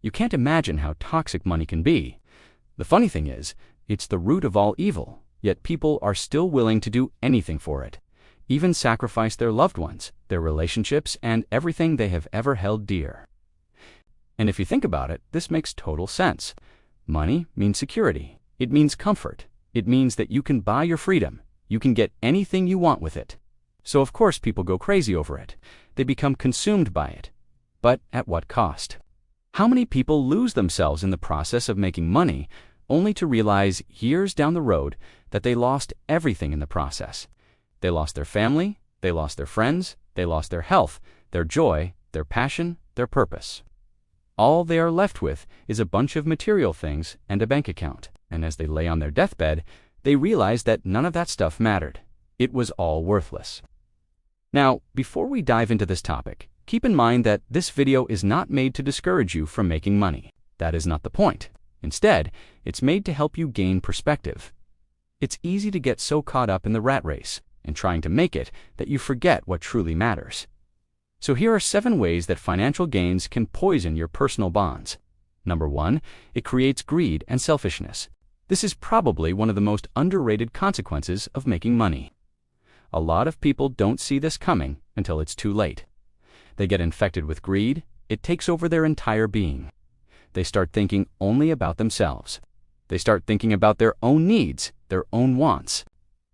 You can't imagine how toxic money can be. The funny thing is, it's the root of all evil, yet people are still willing to do anything for it, even sacrifice their loved ones, their relationships, and everything they have ever held dear. And if you think about it, this makes total sense. Money means security. It means comfort. It means that you can buy your freedom. You can get anything you want with it. So of course people go crazy over it. They become consumed by it. But at what cost? How many people lose themselves in the process of making money, only to realize years down the road that they lost everything in the process? They lost their family, they lost their friends, they lost their health, their joy, their passion, their purpose. All they are left with is a bunch of material things and a bank account. And as they lay on their deathbed, they realize that none of that stuff mattered. It was all worthless. Now, before we dive into this topic, keep in mind that this video is not made to discourage you from making money. That is not the point. Instead, it's made to help you gain perspective. It's easy to get so caught up in the rat race and trying to make it that you forget what truly matters. So here are 7 ways that financial gains can poison your personal bonds. Number 1, it creates greed and selfishness. This is probably one of the most underrated consequences of making money. A lot of people don't see this coming until it's too late. They get infected with greed. It takes over their entire being. They start thinking only about themselves. They start thinking about their own needs, their own wants.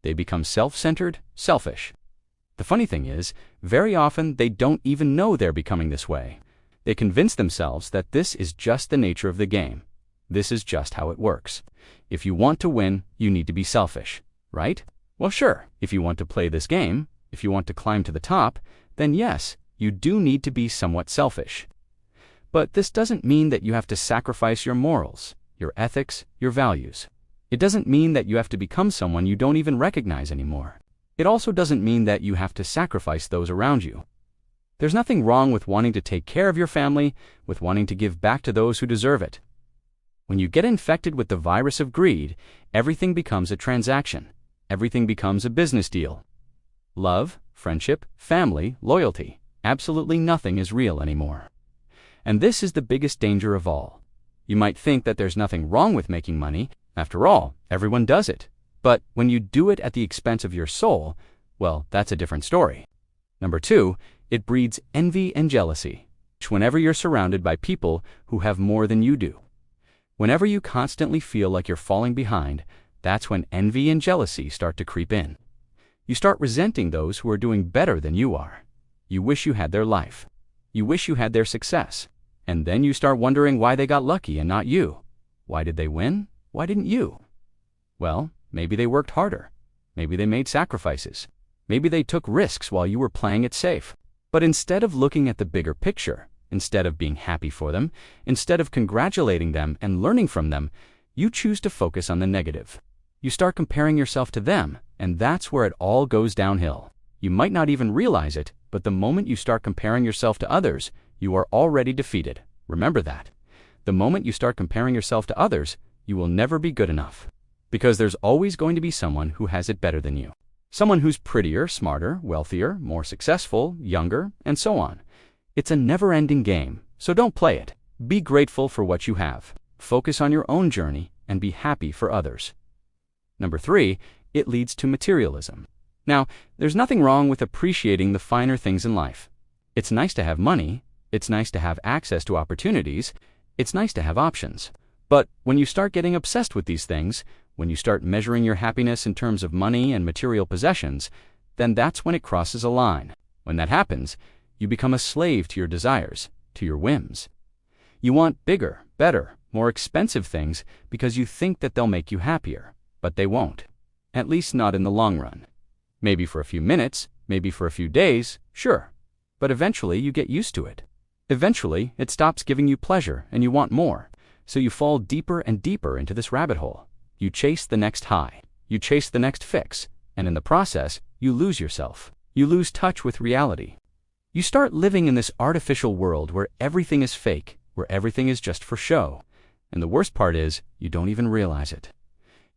They become self-centered, selfish. The funny thing is, very often they don't even know they're becoming this way. They convince themselves that this is just the nature of the game. This is just how it works. If you want to win, you need to be selfish, right? Well, sure, if you want to play this game, if you want to climb to the top, then yes, you do need to be somewhat selfish. But this doesn't mean that you have to sacrifice your morals, your ethics, your values. It doesn't mean that you have to become someone you don't even recognize anymore. It also doesn't mean that you have to sacrifice those around you. There's nothing wrong with wanting to take care of your family, with wanting to give back to those who deserve it. When you get infected with the virus of greed, everything becomes a transaction. Everything becomes a business deal. Love, friendship, family, loyalty, absolutely nothing is real anymore. And this is the biggest danger of all. You might think that there's nothing wrong with making money. After all, everyone does it. But when you do it at the expense of your soul, well, that's a different story. Number 2, it breeds envy and jealousy. Whenever you're surrounded by people who have more than you do, whenever you constantly feel like you're falling behind, that's when envy and jealousy start to creep in. You start resenting those who are doing better than you are. You wish you had their life. You wish you had their success. And then you start wondering why they got lucky and not you. Why did they win? Why didn't you? Well, maybe they worked harder. Maybe they made sacrifices. Maybe they took risks while you were playing it safe. But instead of looking at the bigger picture, instead of being happy for them, instead of congratulating them and learning from them, you choose to focus on the negative. You start comparing yourself to them, and that's where it all goes downhill. You might not even realize it, but the moment you start comparing yourself to others, you are already defeated. Remember that. The moment you start comparing yourself to others, you will never be good enough. Because there's always going to be someone who has it better than you. Someone who's prettier, smarter, wealthier, more successful, younger, and so on. It's a never-ending game, so don't play it. Be grateful for what you have. Focus on your own journey and be happy for others. Number 3, it leads to materialism. Now, there's nothing wrong with appreciating the finer things in life. It's nice to have money. It's nice to have access to opportunities. It's nice to have options. But when you start getting obsessed with these things, when you start measuring your happiness in terms of money and material possessions, then that's when it crosses a line. When that happens, you become a slave to your desires, to your whims. You want bigger, better, more expensive things because you think that they'll make you happier, but they won't. At least not in the long run. Maybe for a few minutes, maybe for a few days, sure. But eventually you get used to it. Eventually, it stops giving you pleasure and you want more. So you fall deeper and deeper into this rabbit hole. You chase the next high. You chase the next fix. And in the process, you lose yourself. You lose touch with reality. You start living in this artificial world where everything is fake, where everything is just for show. And the worst part is, you don't even realize it.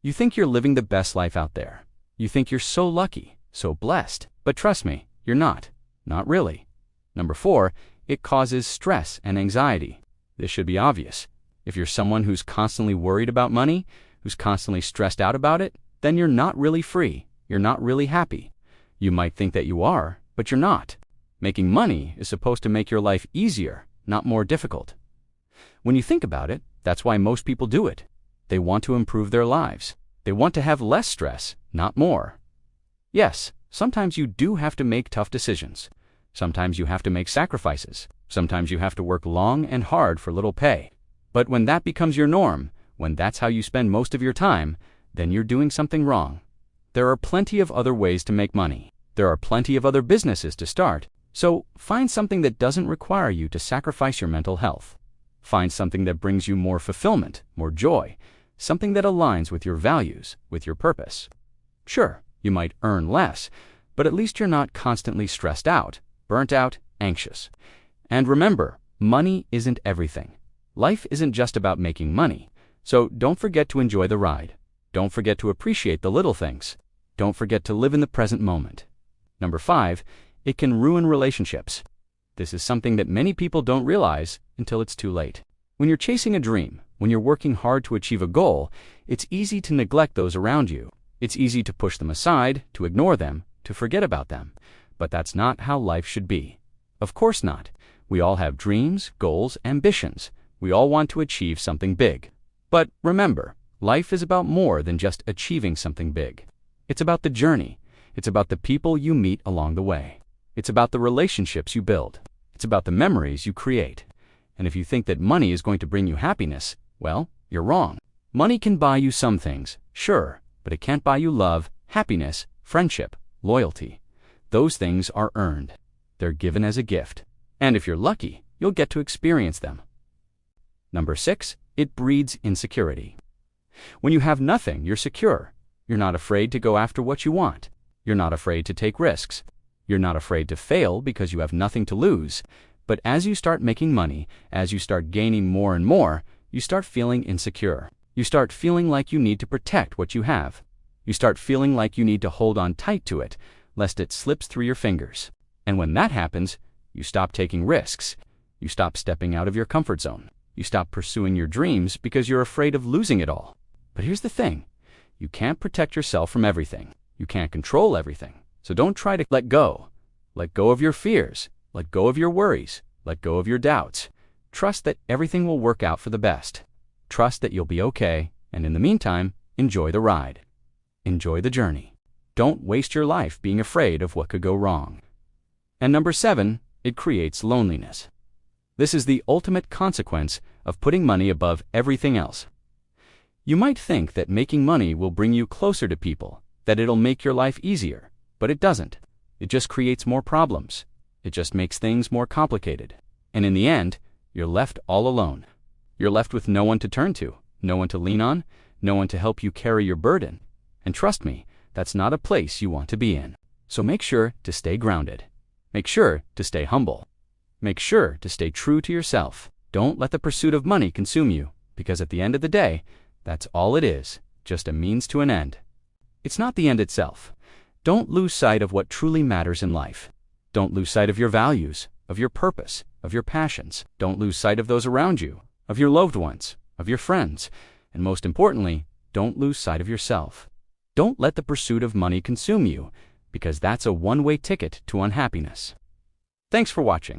You think you're living the best life out there. You think you're so lucky, so blessed. But trust me, you're not. Not really. Number 4, it causes stress and anxiety. This should be obvious. If you're someone who's constantly worried about money, who's constantly stressed out about it, then you're not really free. You're not really happy. You might think that you are, but you're not. Making money is supposed to make your life easier, not more difficult. When you think about it, that's why most people do it. They want to improve their lives. They want to have less stress, not more. Yes, sometimes you do have to make tough decisions. Sometimes you have to make sacrifices. Sometimes you have to work long and hard for little pay. But when that becomes your norm, when that's how you spend most of your time, then you're doing something wrong. There are plenty of other ways to make money. There are plenty of other businesses to start. So find something that doesn't require you to sacrifice your mental health. Find something that brings you more fulfillment, more joy, something that aligns with your values, with your purpose. Sure, you might earn less, but at least you're not constantly stressed out, burnt out, anxious. And remember, money isn't everything. Life isn't just about making money. So don't forget to enjoy the ride. Don't forget to appreciate the little things. Don't forget to live in the present moment. Number 5, it can ruin relationships. This is something that many people don't realize until it's too late. When you're chasing a dream, when you're working hard to achieve a goal, it's easy to neglect those around you. It's easy to push them aside, to ignore them, to forget about them. But that's not how life should be. Of course not. We all have dreams, goals, ambitions. We all want to achieve something big. But remember, life is about more than just achieving something big. It's about the journey. It's about the people you meet along the way. It's about the relationships you build. It's about the memories you create. And if you think that money is going to bring you happiness, well, you're wrong. Money can buy you some things, sure, but it can't buy you love, happiness, friendship, loyalty. Those things are earned. They're given as a gift. And if you're lucky, you'll get to experience them. Number 6, it breeds insecurity. When you have nothing, you're secure. You're not afraid to go after what you want. You're not afraid to take risks. You're not afraid to fail because you have nothing to lose. But as you start making money, as you start gaining more and more, you start feeling insecure. You start feeling like you need to protect what you have. You start feeling like you need to hold on tight to it, lest it slips through your fingers. And when that happens, you stop taking risks. You stop stepping out of your comfort zone. You stop pursuing your dreams because you're afraid of losing it all. But here's the thing. You can't protect yourself from everything. You can't control everything. So don't try to let go. Let go of your fears. Let go of your worries. Let go of your doubts. Trust that everything will work out for the best. Trust that you'll be okay. And in the meantime, enjoy the ride. Enjoy the journey. Don't waste your life being afraid of what could go wrong. And number 7, it creates loneliness. This is the ultimate consequence of putting money above everything else. You might think that making money will bring you closer to people, that it'll make your life easier, but it doesn't. It just creates more problems. It just makes things more complicated. And in the end, you're left all alone. You're left with no one to turn to, no one to lean on, no one to help you carry your burden. And trust me, that's not a place you want to be in. So make sure to stay grounded. Make sure to stay humble. Make sure to stay true to yourself. Don't let the pursuit of money consume you, because at the end of the day, that's all it is, just a means to an end. It's not the end itself. Don't lose sight of what truly matters in life. Don't lose sight of your values, of your purpose, of your passions. Don't lose sight of those around you, of your loved ones, of your friends. And most importantly, don't lose sight of yourself. Don't let the pursuit of money consume you, because that's a one-way ticket to unhappiness. Thanks for watching.